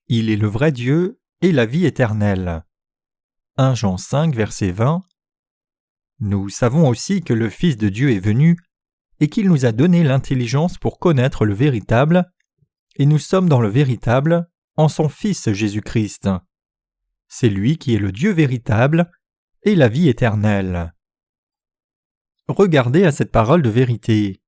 Il est le vrai Dieu et la vie éternelle. 1 Jean 5, verset 20. Nous savons aussi que le Fils de Dieu est venu et qu'il nous a donné l'intelligence pour connaître le véritable, et nous sommes dans le véritable en son Fils Jésus-Christ. C'est lui qui est le Dieu véritable et la vie éternelle. Regardez à cette parole de vérité.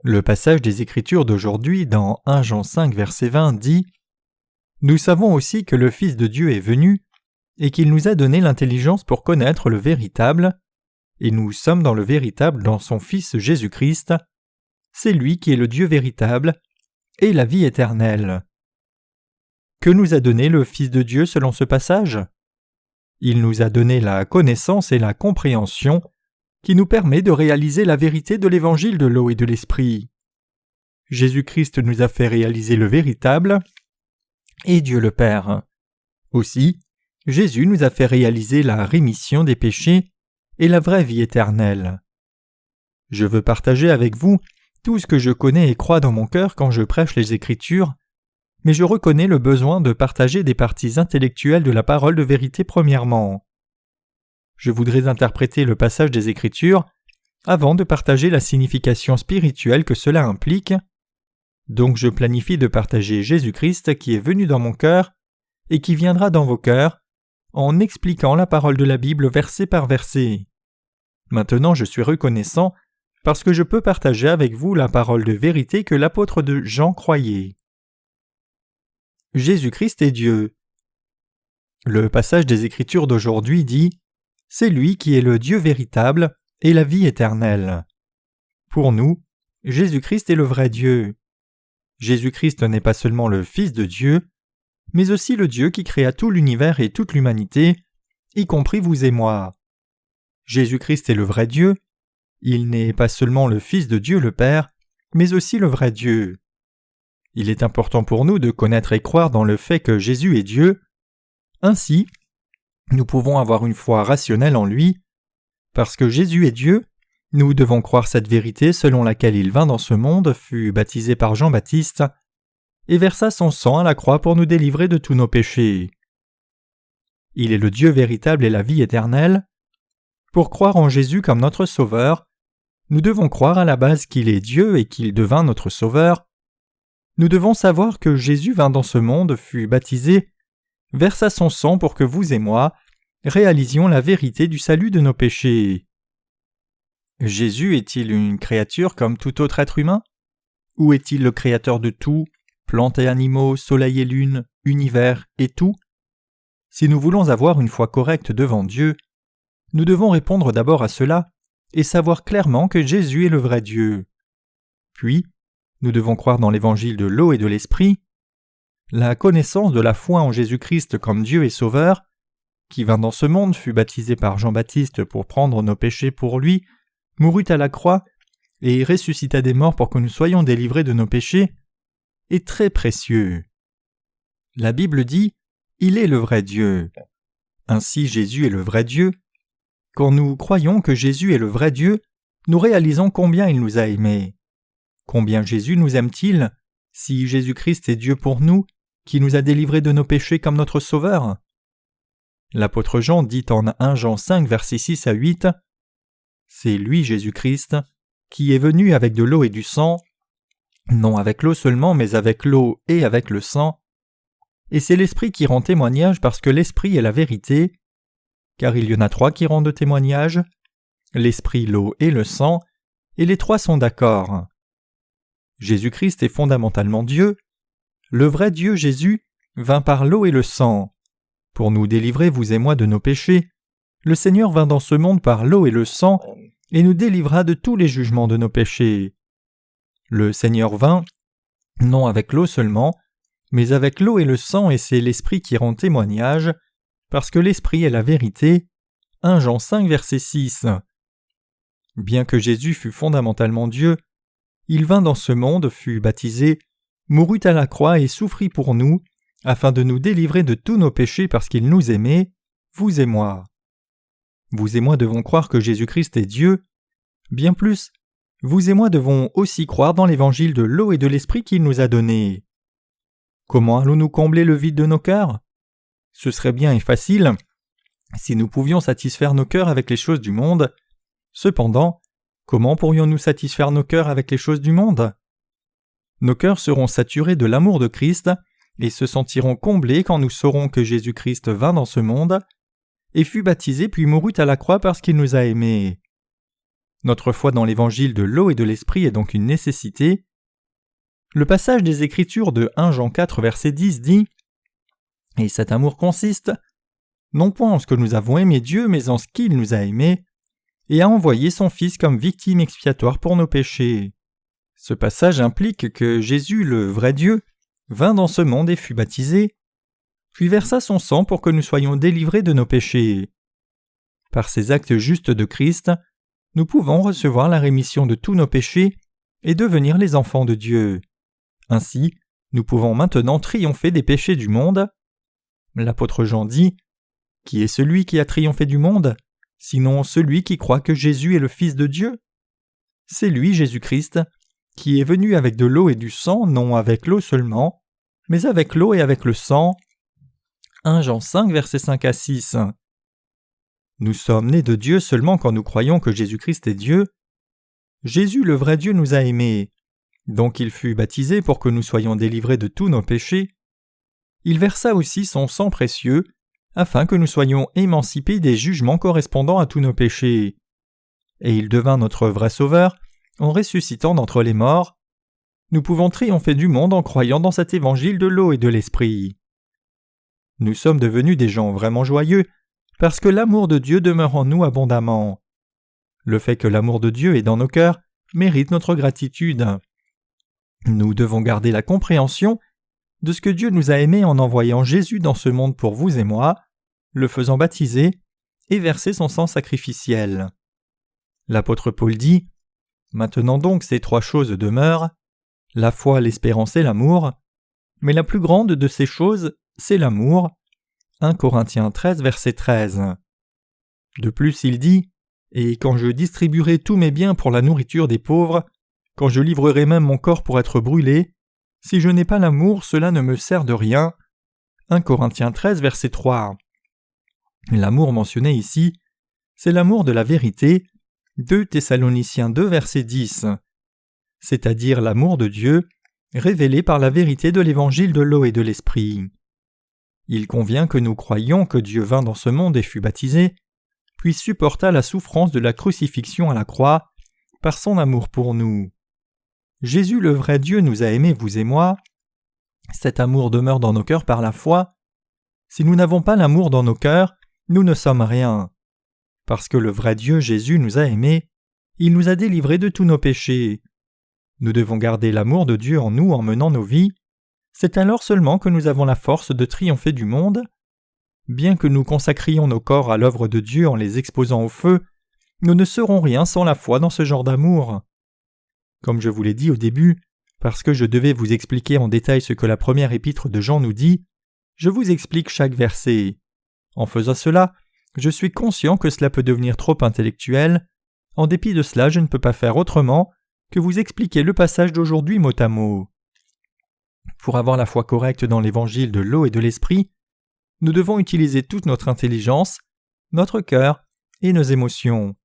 Le passage des Écritures d'aujourd'hui dans 1 Jean 5, verset 20 dit « Nous savons aussi que le Fils de Dieu est venu et qu'il nous a donné l'intelligence pour connaître le véritable, et nous sommes dans le véritable dans son Fils Jésus-Christ. C'est lui qui est le Dieu véritable et la vie éternelle. » Que nous a donné le Fils de Dieu selon ce passage ? Il nous a donné la connaissance et la compréhension qui nous permet de réaliser la vérité de l'évangile de l'eau et de l'esprit. Jésus-Christ nous a fait réaliser le véritable et Dieu le Père. Aussi, Jésus nous a fait réaliser la rémission des péchés et la vraie vie éternelle. Je veux partager avec vous tout ce que je connais et crois dans mon cœur quand je prêche les Écritures, mais je reconnais le besoin de partager des parties intellectuelles de la parole de vérité premièrement. Je voudrais interpréter le passage des Écritures avant de partager la signification spirituelle que cela implique. Donc je planifie de partager Jésus-Christ qui est venu dans mon cœur et qui viendra dans vos cœurs en expliquant la parole de la Bible verset par verset. Maintenant je suis reconnaissant parce que je peux partager avec vous la parole de vérité que l'apôtre de Jean croyait. Jésus-Christ est Dieu. Le passage des Écritures d'aujourd'hui dit « C'est lui qui est le Dieu véritable et la vie éternelle ». Pour nous, Jésus-Christ est le vrai Dieu. Jésus-Christ n'est pas seulement le Fils de Dieu, mais aussi le Dieu qui créa tout l'univers et toute l'humanité, y compris vous et moi. Jésus-Christ est le vrai Dieu. Il n'est pas seulement le Fils de Dieu le Père, mais aussi le vrai Dieu. Il est important pour nous de connaître et croire dans le fait que Jésus est Dieu. Ainsi, nous pouvons avoir une foi rationnelle en lui. Parce que Jésus est Dieu, nous devons croire cette vérité selon laquelle il vint dans ce monde, fut baptisé par Jean-Baptiste, et versa son sang à la croix pour nous délivrer de tous nos péchés. Il est le Dieu véritable et la vie éternelle. Pour croire en Jésus comme notre Sauveur, nous devons croire à la base qu'il est Dieu et qu'il devint notre Sauveur. Nous devons savoir que Jésus vint dans ce monde, fut baptisé, versa son sang pour que vous et moi réalisions la vérité du salut de nos péchés. Jésus est-il une créature comme tout autre être humain ? Ou est-il le créateur de tout, plantes et animaux, soleil et lune, univers et tout ? Si nous voulons avoir une foi correcte devant Dieu, nous devons répondre d'abord à cela et savoir clairement que Jésus est le vrai Dieu. Puis, nous devons croire dans l'évangile de l'eau et de l'esprit. La connaissance de la foi en Jésus-Christ comme Dieu et Sauveur, qui vint dans ce monde, fut baptisé par Jean-Baptiste pour prendre nos péchés pour lui, mourut à la croix et ressuscita des morts pour que nous soyons délivrés de nos péchés, est très précieux. La Bible dit « Il est le vrai Dieu ». Ainsi Jésus est le vrai Dieu. Quand nous croyons que Jésus est le vrai Dieu, nous réalisons combien il nous a aimés. Combien Jésus nous aime-t-il, si Jésus-Christ est Dieu pour nous, qui nous a délivrés de nos péchés comme notre Sauveur ? L'apôtre Jean dit en 1 Jean 5, versets 6 à 8, « C'est lui, Jésus-Christ, qui est venu avec de l'eau et du sang, non avec l'eau seulement, mais avec l'eau et avec le sang. Et c'est l'Esprit qui rend témoignage parce que l'Esprit est la vérité. Car il y en a 3 qui rendent témoignage, l'Esprit, l'eau et le sang, et les 3 sont d'accord. Jésus-Christ est fondamentalement Dieu. Le vrai Dieu Jésus vint par l'eau et le sang. Pour nous délivrer, vous et moi, de nos péchés, le Seigneur vint dans ce monde par l'eau et le sang et nous délivra de tous les jugements de nos péchés. Le Seigneur vint, non avec l'eau seulement, mais avec l'eau et le sang, et c'est l'Esprit qui rend témoignage, parce que l'Esprit est la vérité. 1 Jean 5, verset 6. Bien que Jésus fût fondamentalement Dieu, il vint dans ce monde, fut baptisé, mourut à la croix et souffrit pour nous, afin de nous délivrer de tous nos péchés parce qu'il nous aimait, vous et moi. Vous et moi devons croire que Jésus-Christ est Dieu. Bien plus, vous et moi devons aussi croire dans l'évangile de l'eau et de l'esprit qu'il nous a donné. Comment allons-nous combler le vide de nos cœurs? Ce serait bien et facile si nous pouvions satisfaire nos cœurs avec les choses du monde. Cependant, comment pourrions-nous satisfaire nos cœurs avec les choses du monde? Nos cœurs seront saturés de l'amour de Christ et se sentiront comblés quand nous saurons que Jésus-Christ vint dans ce monde et fut baptisé puis mourut à la croix parce qu'il nous a aimés. Notre foi dans l'évangile de l'eau et de l'esprit est donc une nécessité. Le passage des Écritures de 1 Jean 4 verset 10 dit « Et cet amour consiste, non point en ce que nous avons aimé Dieu, mais en ce qu'il nous a aimés, et a envoyé son Fils comme victime expiatoire pour nos péchés. » Ce passage implique que Jésus, le vrai Dieu, vint dans ce monde et fut baptisé, puis versa son sang pour que nous soyons délivrés de nos péchés. Par ces actes justes de Christ, nous pouvons recevoir la rémission de tous nos péchés et devenir les enfants de Dieu. Ainsi, nous pouvons maintenant triompher des péchés du monde. L'apôtre Jean dit « Qui est celui qui a triomphé du monde, sinon celui qui croit que Jésus est le Fils de Dieu? C'est lui, Jésus-Christ, qui est venu avec de l'eau et du sang, non avec l'eau seulement, mais avec l'eau et avec le sang. » 1 Jean 5, versets 5 à 6. Nous sommes nés de Dieu seulement quand nous croyons que Jésus-Christ est Dieu. Jésus, le vrai Dieu, nous a aimés. Donc il fut baptisé pour que nous soyons délivrés de tous nos péchés. Il versa aussi son sang précieux, afin que nous soyons émancipés des jugements correspondant à tous nos péchés. Et il devint notre vrai Sauveur en ressuscitant d'entre les morts. Nous pouvons triompher du monde en croyant dans cet évangile de l'eau et de l'esprit. Nous sommes devenus des gens vraiment joyeux parce que l'amour de Dieu demeure en nous abondamment. Le fait que l'amour de Dieu est dans nos cœurs mérite notre gratitude. Nous devons garder la compréhension de ce que Dieu nous a aimés en envoyant Jésus dans ce monde pour vous et moi, le faisant baptiser et verser son sang sacrificiel. L'apôtre Paul dit « Maintenant donc ces trois choses demeurent, la foi, l'espérance et l'amour, mais la plus grande de ces choses, c'est l'amour. » 1 Corinthiens 13, verset 13. De plus, il dit « Et quand je distribuerai tous mes biens pour la nourriture des pauvres, quand je livrerai même mon corps pour être brûlé, si je n'ai pas l'amour, cela ne me sert de rien. » 1 Corinthiens 13, verset 3. L'amour mentionné ici, c'est l'amour de la vérité, 2 Thessaloniciens 2, verset 10, c'est-à-dire l'amour de Dieu, révélé par la vérité de l'évangile de l'eau et de l'esprit. Il convient que nous croyions que Dieu vint dans ce monde et fut baptisé, puis supporta la souffrance de la crucifixion à la croix par son amour pour nous. Jésus le vrai Dieu nous a aimés, vous et moi. Cet amour demeure dans nos cœurs par la foi. Si nous n'avons pas l'amour dans nos cœurs, nous ne sommes rien. Parce que le vrai Dieu Jésus nous a aimés, il nous a délivrés de tous nos péchés. Nous devons garder l'amour de Dieu en nous en menant nos vies. C'est alors seulement que nous avons la force de triompher du monde. Bien que nous consacrions nos corps à l'œuvre de Dieu en les exposant au feu, nous ne serons rien sans la foi dans ce genre d'amour. Comme je vous l'ai dit au début, parce que je devais vous expliquer en détail ce que la première épître de Jean nous dit, je vous explique chaque verset. En faisant cela, je suis conscient que cela peut devenir trop intellectuel. En dépit de cela, je ne peux pas faire autrement que vous expliquer le passage d'aujourd'hui mot à mot. Pour avoir la foi correcte dans l'évangile de l'eau et de l'esprit, nous devons utiliser toute notre intelligence, notre cœur et nos émotions.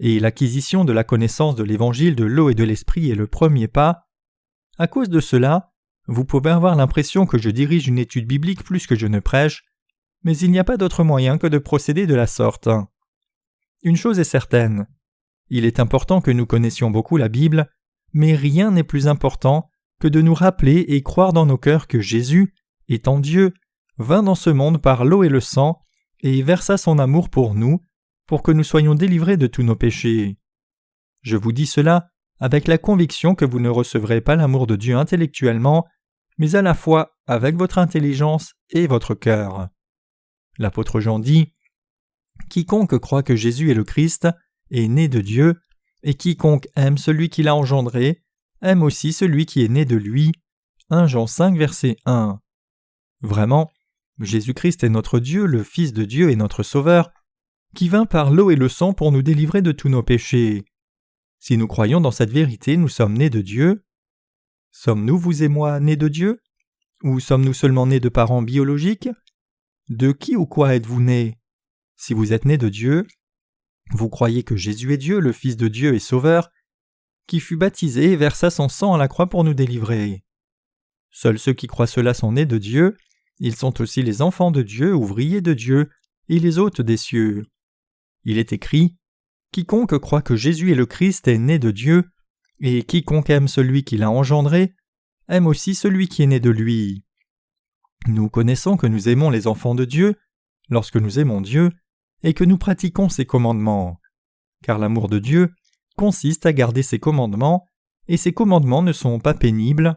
Et l'acquisition de la connaissance de l'évangile de l'eau et de l'esprit est le premier pas. À cause de cela, vous pouvez avoir l'impression que je dirige une étude biblique plus que je ne prêche, mais il n'y a pas d'autre moyen que de procéder de la sorte. Une chose est certaine, il est important que nous connaissions beaucoup la Bible, mais rien n'est plus important que de nous rappeler et croire dans nos cœurs que Jésus, étant Dieu, vint dans ce monde par l'eau et le sang et versa son amour pour nous, pour que nous soyons délivrés de tous nos péchés. Je vous dis cela avec la conviction que vous ne recevrez pas l'amour de Dieu intellectuellement, mais à la fois avec votre intelligence et votre cœur. L'apôtre Jean dit « Quiconque croit que Jésus est le Christ est né de Dieu, et quiconque aime celui qui l'a engendré, aime aussi celui qui est né de lui. » 1 Jean 5, verset 1. Vraiment, Jésus-Christ est notre Dieu, le Fils de Dieu et notre Sauveur, qui vint par l'eau et le sang pour nous délivrer de tous nos péchés. Si nous croyons dans cette vérité, nous sommes nés de Dieu. Sommes-nous, vous et moi, nés de Dieu? Ou sommes-nous seulement nés de parents biologiques? De qui ou quoi êtes-vous nés? Si vous êtes nés de Dieu, vous croyez que Jésus est Dieu, le Fils de Dieu et Sauveur, qui fut baptisé et versa son sang à la croix pour nous délivrer. Seuls ceux qui croient cela sont nés de Dieu, ils sont aussi les enfants de Dieu, ouvriers de Dieu, et les hôtes des cieux. Il est écrit « Quiconque croit que Jésus est le Christ est né de Dieu, et quiconque aime celui qui l'a engendré, aime aussi celui qui est né de lui. » Nous connaissons que nous aimons les enfants de Dieu, lorsque nous aimons Dieu, et que nous pratiquons ses commandements. Car l'amour de Dieu consiste à garder ses commandements, et ses commandements ne sont pas pénibles.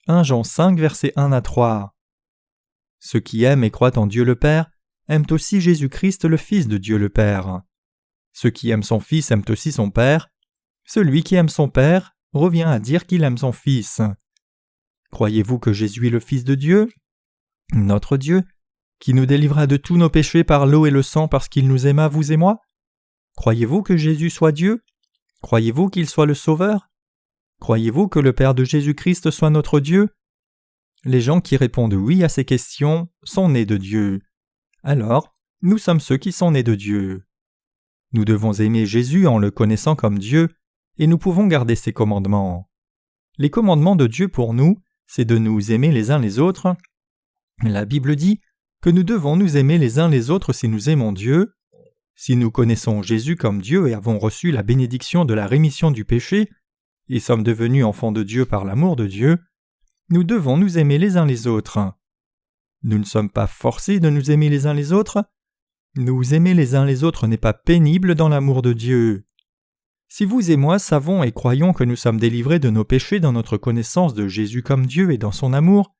1 Jean 5, versets 1 à 3. Ceux qui aiment et croient en Dieu le Père aiment aussi Jésus-Christ le Fils de Dieu le Père. Ceux qui aiment son Fils aiment aussi son Père. Celui qui aime son Père revient à dire qu'il aime son Fils. Croyez-vous que Jésus est le Fils de Dieu? Notre Dieu, qui nous délivra de tous nos péchés par l'eau et le sang parce qu'il nous aima, vous et moi? Croyez-vous que Jésus soit Dieu? Croyez-vous qu'il soit le Sauveur? Croyez-vous que le Père de Jésus-Christ soit notre Dieu? Les gens qui répondent oui à ces questions sont nés de Dieu. Alors, nous sommes ceux qui sont nés de Dieu. Nous devons aimer Jésus en le connaissant comme Dieu, et nous pouvons garder ses commandements. Les commandements de Dieu pour nous, c'est de nous aimer les uns les autres. La Bible dit que nous devons nous aimer les uns les autres si nous aimons Dieu. Si nous connaissons Jésus comme Dieu et avons reçu la bénédiction de la rémission du péché, et sommes devenus enfants de Dieu par l'amour de Dieu, nous devons nous aimer les uns les autres. Nous ne sommes pas forcés de nous aimer les uns les autres. Nous aimer les uns les autres n'est pas pénible dans l'amour de Dieu. Si vous et moi savons et croyons que nous sommes délivrés de nos péchés dans notre connaissance de Jésus comme Dieu et dans son amour,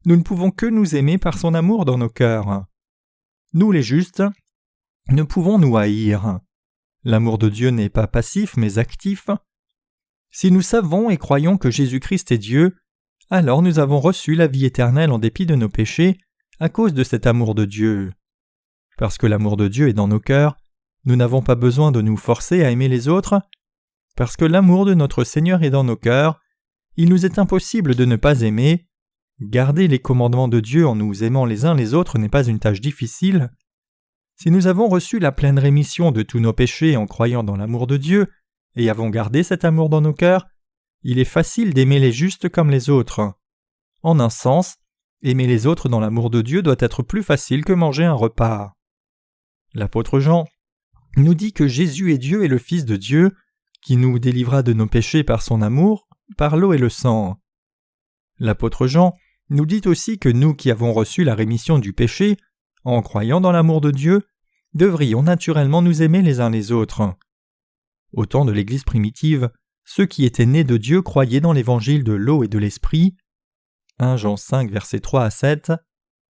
nous ne pouvons que nous aimer par son amour dans nos cœurs. Nous les justes ne pouvons nous haïr. L'amour de Dieu n'est pas passif mais actif. Si nous savons et croyons que Jésus-Christ est Dieu, alors nous avons reçu la vie éternelle en dépit de nos péchés à cause de cet amour de Dieu. Parce que l'amour de Dieu est dans nos cœurs, nous n'avons pas besoin de nous forcer à aimer les autres. Parce que l'amour de notre Seigneur est dans nos cœurs, il nous est impossible de ne pas aimer. Garder les commandements de Dieu en nous aimant les uns les autres n'est pas une tâche difficile. Si nous avons reçu la pleine rémission de tous nos péchés en croyant dans l'amour de Dieu et avons gardé cet amour dans nos cœurs, il est facile d'aimer les justes comme les autres. En un sens, aimer les autres dans l'amour de Dieu doit être plus facile que manger un repas. L'apôtre Jean nous dit que Jésus est Dieu et le Fils de Dieu, qui nous délivra de nos péchés par son amour, par l'eau et le sang. L'apôtre Jean nous dit aussi que nous qui avons reçu la rémission du péché, en croyant dans l'amour de Dieu, devrions naturellement nous aimer les uns les autres. Au temps de l'Église primitive, ceux qui étaient nés de Dieu croyaient dans l'évangile de l'eau et de l'esprit. 1 Jean 5, versets 3 à 7.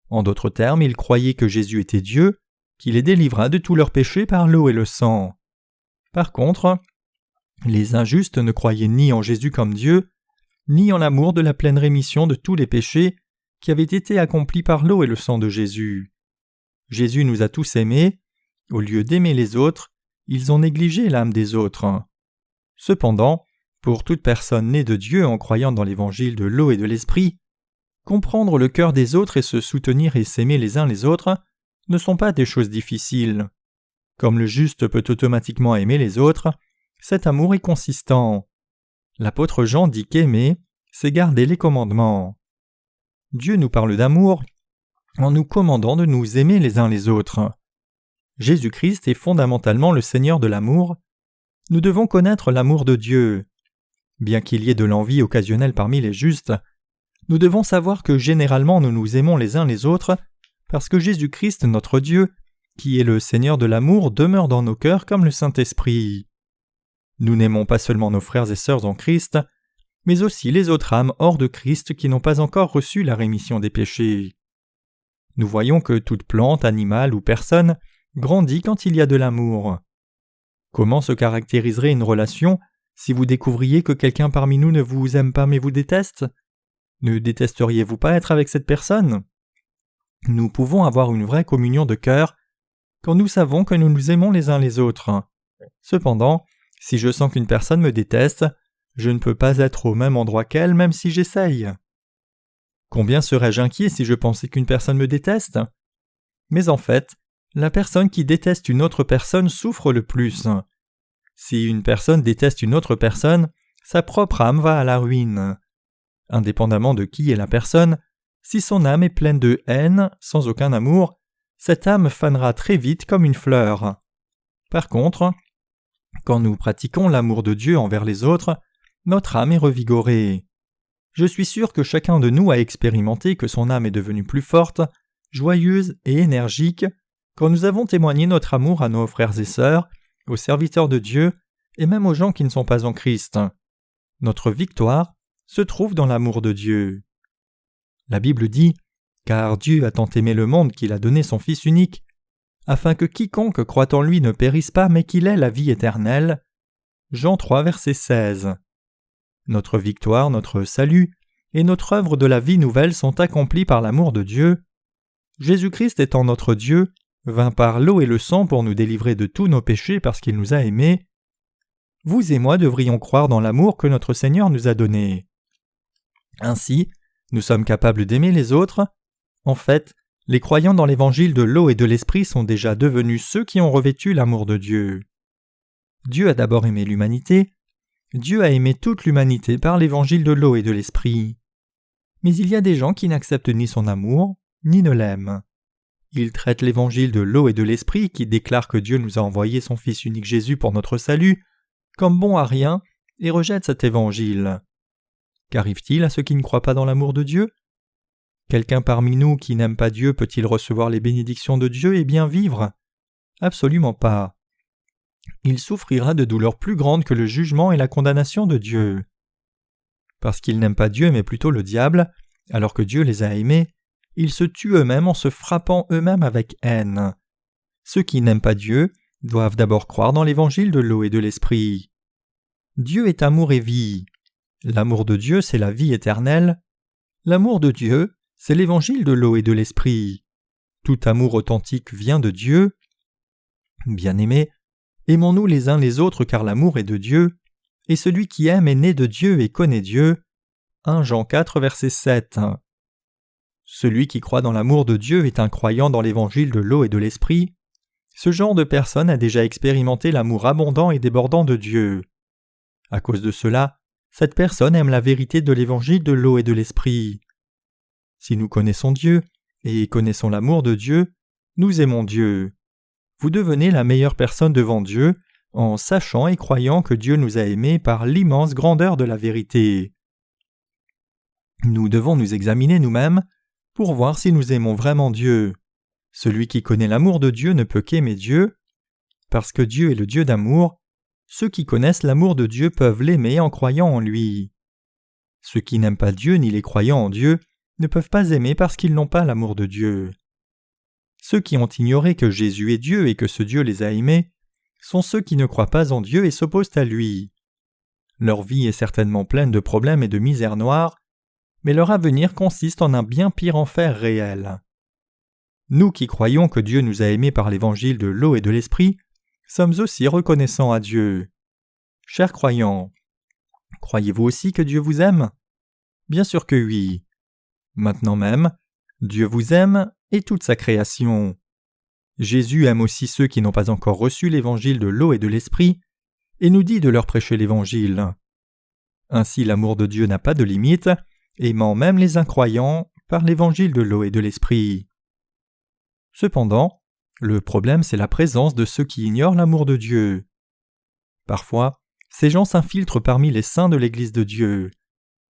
En d'autres termes, ils croyaient que Jésus était Dieu, qui les délivra de tous leurs péchés par l'eau et le sang. Par contre, les injustes ne croyaient ni en Jésus comme Dieu, ni en l'amour de la pleine rémission de tous les péchés qui avaient été accomplis par l'eau et le sang de Jésus. Jésus nous a tous aimés. Au lieu d'aimer les autres, ils ont négligé l'âme des autres. Cependant, pour toute personne née de Dieu en croyant dans l'évangile de l'eau et de l'esprit, comprendre le cœur des autres et se soutenir et s'aimer les uns les autres ne sont pas des choses difficiles. Comme le juste peut automatiquement aimer les autres, cet amour est consistant. L'apôtre Jean dit qu'aimer, c'est garder les commandements. Dieu nous parle d'amour en nous commandant de nous aimer les uns les autres. Jésus-Christ est fondamentalement le Seigneur de l'amour. Nous devons connaître l'amour de Dieu. Bien qu'il y ait de l'envie occasionnelle parmi les justes, nous devons savoir que généralement nous nous aimons les uns les autres parce que Jésus-Christ, notre Dieu, qui est le Seigneur de l'amour, demeure dans nos cœurs comme le Saint-Esprit. Nous n'aimons pas seulement nos frères et sœurs en Christ, mais aussi les autres âmes hors de Christ qui n'ont pas encore reçu la rémission des péchés. Nous voyons que toute plante, animal ou personne grandit quand il y a de l'amour. Comment se caractériserait une relation si vous découvriez que quelqu'un parmi nous ne vous aime pas mais vous déteste? Ne détesteriez-vous pas être avec cette personne? Nous pouvons avoir une vraie communion de cœur quand nous savons que nous nous aimons les uns les autres. Cependant, si je sens qu'une personne me déteste, je ne peux pas être au même endroit qu'elle même si j'essaye. Combien serais-je inquiet si je pensais qu'une personne me déteste ? Mais en fait, la personne qui déteste une autre personne souffre le plus. Si une personne déteste une autre personne, sa propre âme va à la ruine. Indépendamment de qui est la personne, si son âme est pleine de haine, sans aucun amour, cette âme fanera très vite comme une fleur. Par contre, quand nous pratiquons l'amour de Dieu envers les autres, notre âme est revigorée. Je suis sûr que chacun de nous a expérimenté que son âme est devenue plus forte, joyeuse et énergique quand nous avons témoigné notre amour à nos frères et sœurs, aux serviteurs de Dieu et même aux gens qui ne sont pas en Christ. Notre victoire se trouve dans l'amour de Dieu. La Bible dit « Car Dieu a tant aimé le monde qu'il a donné son Fils unique, afin que quiconque croit en lui ne périsse pas, mais qu'il ait la vie éternelle. » Jean 3, verset 16. Notre victoire, notre salut et notre œuvre de la vie nouvelle sont accomplis par l'amour de Dieu. Jésus-Christ étant notre Dieu, vint par l'eau et le sang pour nous délivrer de tous nos péchés parce qu'il nous a aimés. Vous et moi devrions croire dans l'amour que notre Seigneur nous a donné. Ainsi, nous sommes capables d'aimer les autres. En fait, les croyants dans l'évangile de l'eau et de l'esprit sont déjà devenus ceux qui ont revêtu l'amour de Dieu. Dieu a d'abord aimé l'humanité. Dieu a aimé toute l'humanité par l'évangile de l'eau et de l'esprit. Mais il y a des gens qui n'acceptent ni son amour, ni ne l'aiment. Ils traitent l'évangile de l'eau et de l'esprit, qui déclare que Dieu nous a envoyé son Fils unique Jésus pour notre salut, comme bon à rien, et rejettent cet évangile. Qu'arrive-t-il à ceux qui ne croient pas dans l'amour de Dieu ? Quelqu'un parmi nous qui n'aime pas Dieu peut-il recevoir les bénédictions de Dieu et bien vivre ? Absolument pas. Il souffrira de douleurs plus grandes que le jugement et la condamnation de Dieu. Parce qu'ils n'aiment pas Dieu mais plutôt le diable, alors que Dieu les a aimés, ils se tuent eux-mêmes en se frappant eux-mêmes avec haine. Ceux qui n'aiment pas Dieu doivent d'abord croire dans l'évangile de l'eau et de l'esprit. Dieu est amour et vie. L'amour de Dieu, c'est la vie éternelle. L'amour de Dieu, c'est l'évangile de l'eau et de l'esprit. Tout amour authentique vient de Dieu. Bien-aimés, aimons-nous les uns les autres car l'amour est de Dieu, et celui qui aime est né de Dieu et connaît Dieu. 1 Jean 4, verset 7. Celui qui croit dans l'amour de Dieu est un croyant dans l'évangile de l'eau et de l'esprit. Ce genre de personne a déjà expérimenté l'amour abondant et débordant de Dieu. À cause de cela, cette personne aime la vérité de l'évangile de l'eau et de l'esprit. Si nous connaissons Dieu et connaissons l'amour de Dieu, nous aimons Dieu. Vous devenez la meilleure personne devant Dieu en sachant et croyant que Dieu nous a aimés par l'immense grandeur de la vérité. Nous devons nous examiner nous-mêmes pour voir si nous aimons vraiment Dieu. Celui qui connaît l'amour de Dieu ne peut qu'aimer Dieu. Parce que Dieu est le Dieu d'amour, ceux qui connaissent l'amour de Dieu peuvent l'aimer en croyant en lui. Ceux qui n'aiment pas Dieu ni les croyants en Dieu ne peuvent pas aimer parce qu'ils n'ont pas l'amour de Dieu. Ceux qui ont ignoré que Jésus est Dieu et que ce Dieu les a aimés sont ceux qui ne croient pas en Dieu et s'opposent à lui. Leur vie est certainement pleine de problèmes et de misères noires, mais leur avenir consiste en un bien pire enfer réel. Nous qui croyons que Dieu nous a aimés par l'évangile de l'eau et de l'esprit, sommes aussi reconnaissants à Dieu. Chers croyants, croyez-vous aussi que Dieu vous aime ? Bien sûr que oui. Maintenant même, Dieu vous aime et toute sa création. Jésus aime aussi ceux qui n'ont pas encore reçu l'évangile de l'eau et de l'esprit, et nous dit de leur prêcher l'évangile. Ainsi l'amour de Dieu n'a pas de limite, aimant même les incroyants par l'évangile de l'eau et de l'esprit. Cependant, le problème c'est la présence de ceux qui ignorent l'amour de Dieu. Parfois, ces gens s'infiltrent parmi les saints de l'Église de Dieu.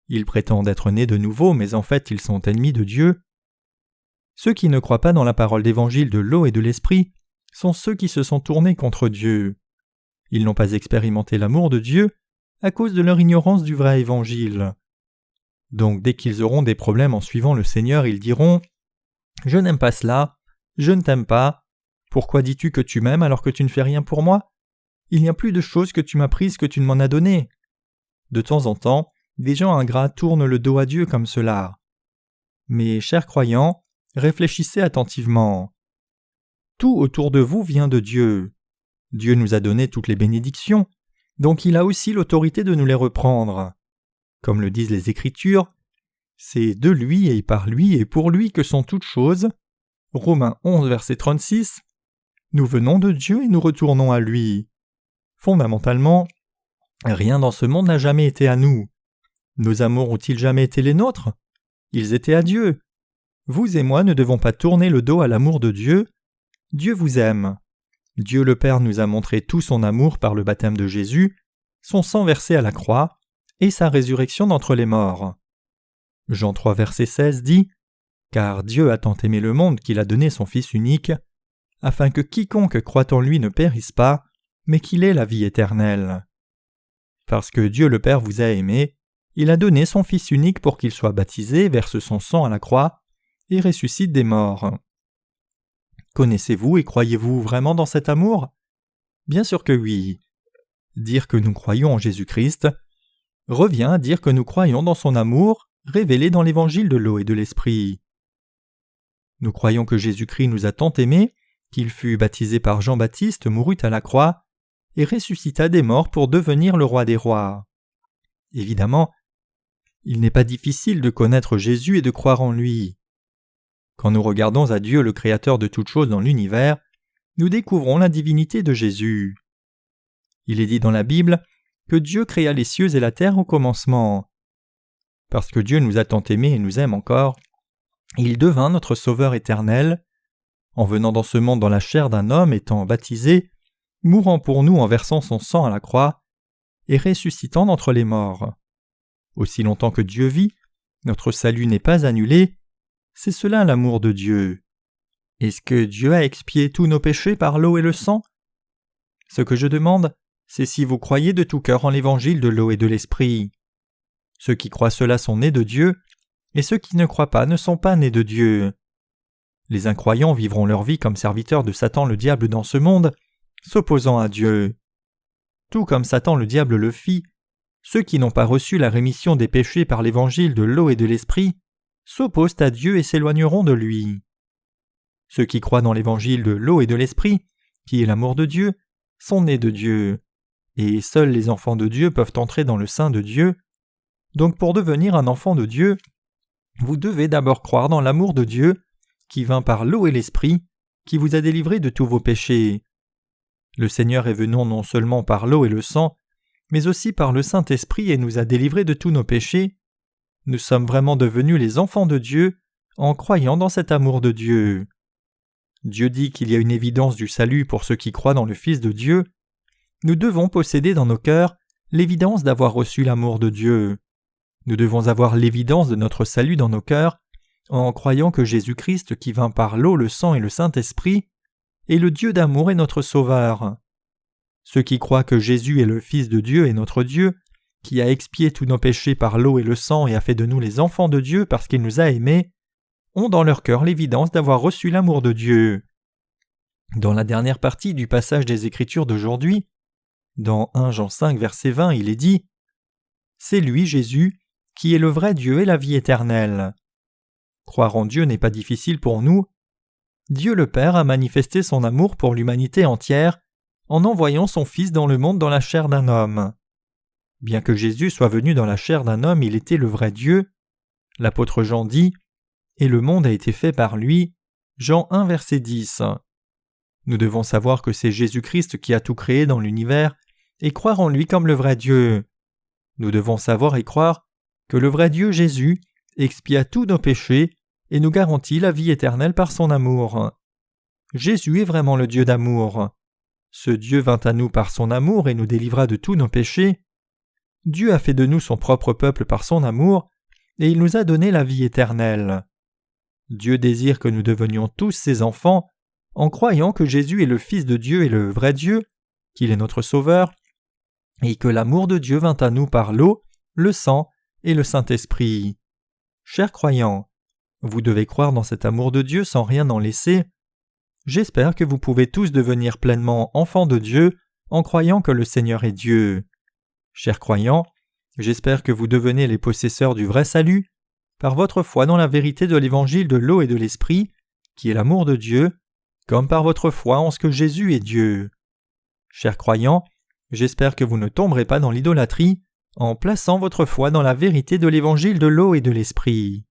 Ils prétendent être nés de nouveau, mais en fait ils sont ennemis de Dieu. Ceux qui ne croient pas dans la parole d'évangile de l'eau et de l'esprit sont ceux qui se sont tournés contre Dieu. Ils n'ont pas expérimenté l'amour de Dieu à cause de leur ignorance du vrai évangile. Donc dès qu'ils auront des problèmes en suivant le Seigneur, ils diront « Je n'aime pas cela, je ne t'aime pas. Pourquoi dis-tu que tu m'aimes alors que tu ne fais rien pour moi ? Il n'y a plus de choses que tu m'as prises que tu ne m'en as données. » De temps en temps, des gens ingrats tournent le dos à Dieu comme cela. Mais, chers croyants, réfléchissez attentivement. Tout autour de vous vient de Dieu. Dieu nous a donné toutes les bénédictions, donc il a aussi l'autorité de nous les reprendre. Comme le disent les Écritures, « C'est de lui et par lui et pour lui que sont toutes choses. Romains 11, verset 36. Nous venons de Dieu et nous retournons à lui. Fondamentalement, rien dans ce monde n'a jamais été à nous. Nos amours ont-ils jamais été les nôtres? Ils étaient à Dieu. Vous et moi ne devons pas tourner le dos à l'amour de Dieu. Dieu vous aime. Dieu le Père nous a montré tout son amour par le baptême de Jésus, son sang versé à la croix et sa résurrection d'entre les morts. Jean 3, verset 16 dit « Car Dieu a tant aimé le monde qu'il a donné son Fils unique, afin que quiconque croit en lui ne périsse pas, mais qu'il ait la vie éternelle. » Parce que Dieu le Père vous a aimé, il a donné son Fils unique pour qu'il soit baptisé, verse son sang à la croix et ressuscite des morts. Connaissez-vous et croyez-vous vraiment dans cet amour? Bien sûr que oui. Dire que nous croyons en Jésus-Christ revient à dire que nous croyons dans son amour révélé dans l'évangile de l'eau et de l'esprit. Nous croyons que Jésus-Christ nous a tant aimés qu'il fut baptisé par Jean-Baptiste, mourut à la croix et ressuscita des morts pour devenir le roi des rois. Évidemment, il n'est pas difficile de connaître Jésus et de croire en lui. Quand nous regardons à Dieu, le Créateur de toutes choses dans l'univers, nous découvrons la divinité de Jésus. Il est dit dans la Bible que Dieu créa les cieux et la terre au commencement. Parce que Dieu nous a tant aimés et nous aime encore, il devint notre Sauveur éternel, en venant dans ce monde dans la chair d'un homme, étant baptisé, mourant pour nous en versant son sang à la croix, et ressuscitant d'entre les morts. Aussi longtemps que Dieu vit, notre salut n'est pas annulé, c'est cela l'amour de Dieu. Est-ce que Dieu a expié tous nos péchés par l'eau et le sang? Ce que je demande, c'est si vous croyez de tout cœur en l'évangile de l'eau et de l'esprit. Ceux qui croient cela sont nés de Dieu, et ceux qui ne croient pas ne sont pas nés de Dieu. Les incroyants vivront leur vie comme serviteurs de Satan le diable dans ce monde, s'opposant à Dieu. Tout comme Satan le diable le fit, ceux qui n'ont pas reçu la rémission des péchés par l'évangile de l'eau et de l'esprit s'opposent à Dieu et s'éloigneront de lui. Ceux qui croient dans l'évangile de l'eau et de l'esprit, qui est l'amour de Dieu, sont nés de Dieu, et seuls les enfants de Dieu peuvent entrer dans le sein de Dieu. Donc pour devenir un enfant de Dieu, vous devez d'abord croire dans l'amour de Dieu, qui vint par l'eau et l'esprit, qui vous a délivré de tous vos péchés. Le Seigneur est venu non seulement par l'eau et le sang, mais aussi par le Saint-Esprit et nous a délivrés de tous nos péchés. Nous sommes vraiment devenus les enfants de Dieu en croyant dans cet amour de Dieu. Dieu dit qu'il y a une évidence du salut pour ceux qui croient dans le Fils de Dieu. Nous devons posséder dans nos cœurs l'évidence d'avoir reçu l'amour de Dieu. Nous devons avoir l'évidence de notre salut dans nos cœurs en croyant que Jésus-Christ, qui vint par l'eau, le sang et le Saint-Esprit, est le Dieu d'amour et notre Sauveur. Ceux qui croient que Jésus est le Fils de Dieu et notre Dieu, qui a expié tous nos péchés par l'eau et le sang et a fait de nous les enfants de Dieu parce qu'il nous a aimés, ont dans leur cœur l'évidence d'avoir reçu l'amour de Dieu. Dans la dernière partie du passage des Écritures d'aujourd'hui, dans 1 Jean 5, verset 20, il est dit « C'est lui, Jésus, qui est le vrai Dieu et la vie éternelle. » Croire en Dieu n'est pas difficile pour nous. Dieu le Père a manifesté son amour pour l'humanité entière en envoyant son Fils dans le monde dans la chair d'un homme. Bien que Jésus soit venu dans la chair d'un homme, il était le vrai Dieu. L'apôtre Jean dit « Et le monde a été fait par lui » Jean 1, verset 10. Nous devons savoir que c'est Jésus-Christ qui a tout créé dans l'univers et croire en lui comme le vrai Dieu. Nous devons savoir et croire que le vrai Dieu Jésus expia tous nos péchés et nous garantit la vie éternelle par son amour. Jésus est vraiment le Dieu d'amour. Ce Dieu vint à nous par son amour et nous délivra de tous nos péchés. Dieu a fait de nous son propre peuple par son amour et il nous a donné la vie éternelle. Dieu désire que nous devenions tous ses enfants en croyant que Jésus est le Fils de Dieu et le vrai Dieu, qu'il est notre Sauveur, et que l'amour de Dieu vint à nous par l'eau, le sang et le Saint-Esprit. Chers croyants, vous devez croire dans cet amour de Dieu sans rien en laisser. J'espère que vous pouvez tous devenir pleinement enfants de Dieu en croyant que le Seigneur est Dieu. Chers croyants, j'espère que vous devenez les possesseurs du vrai salut par votre foi dans la vérité de l'évangile de l'eau et de l'esprit, qui est l'amour de Dieu, comme par votre foi en ce que Jésus est Dieu. Chers croyants, j'espère que vous ne tomberez pas dans l'idolâtrie en plaçant votre foi dans la vérité de l'évangile de l'eau et de l'esprit.